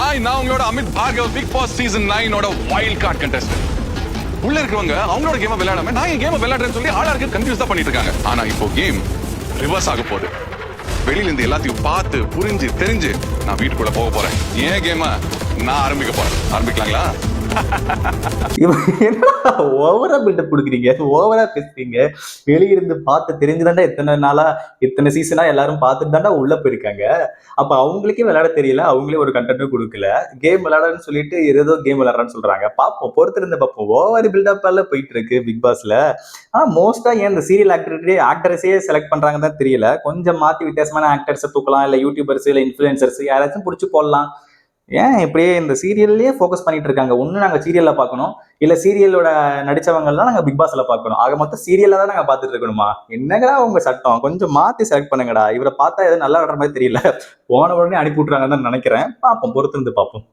Hi, நான் உங்களோட Amit Bhargav, Bigg Boss season 9 wild card contestant. உள்ள இருக்கிறவங்க அவங்களோட கேமை விளையாடாம நான் என் கேமை விளையாடுறேன்னு சொல்லி ஆளாருக்கு கன்ஃபியூஸ் தான் பண்ணிட்டு இருக்காங்க. ஆனா இப்போ கேம் ரிவர்ஸ் ஆக போகுது. வெளியில இருந்து எல்லாத்தையும் பார்த்து புரிஞ்சு தெரிஞ்சு நான் வீட்டுக்குள்ள போக போறேன். ஏன் கேம நான் ஆரம்பிக்க போறேன். ஆரம்பிக்கலாங்களா? ஓவரா பில்டப் கொடுக்குறீங்க, ஓவரா பேசுறீங்க. வெளியிருந்து பார்த்து தெரிஞ்சுதாண்டா இத்தனை நாளா இத்தனை சீசனா எல்லாரும் பார்த்துட்டு தாண்டா உள்ள போயிருக்காங்க. அப்ப அவங்களுக்கே விளையாட தெரியல, அவங்களே ஒரு கண்டென்ட்டும் கொடுக்கல. கேம் விளையாடன்னு சொல்லிட்டு ஏதோ கேம் விளையாடுறான்னு சொல்றாங்க. பார்ப்போம், பொறுத்திருந்து பார்ப்போம். ஓவர் பில்டப் எல்லாம் போயிட்டு இருக்கு பிக் பாஸ்ல. ஆனா மோஸ்டா ஏன் இந்த சீரியல் ஆக்டர்ஸே செலக்ட் பண்றாங்கன்னு தான் தெரியல. கொஞ்சம் மாத்தி வித்தியாசமான ஆக்டர்ஸை தூக்கலாம், இல்ல யூடியூபர்ஸ் இல்ல இன்ஃபுளுசர்ஸ் யாராச்சும் பிடிச்சி போடலாம். ஏன் இப்படியே இந்த சீரியல்லயே ஃபோக்கஸ் பண்ணிட்டு இருக்காங்க? ஒண்ணு நாங்க சீரியல்ல பார்க்கணும், இல்ல சீரியலோட நடிச்சவங்க எல்லாம் நாங்க பிக் பாஸ்ல பார்க்கணும். ஆக மொத்தம் சீரியல்ல தான் நாங்க பார்த்துட்டு இருக்கணுமா? என்னங்கடா உங்க சட்டம்? கொஞ்சம் மாத்தி செலக்ட் பண்ணுங்கடா. இவரை பார்த்தா எதுவும் நல்லா வர்ற மாதிரி தெரியல. போன உடனே அனுப்பி விட்டுறாங்கன்னு தான் நினைக்கிறேன். பார்ப்போம், பொறுத்திருந்து பார்ப்போம்.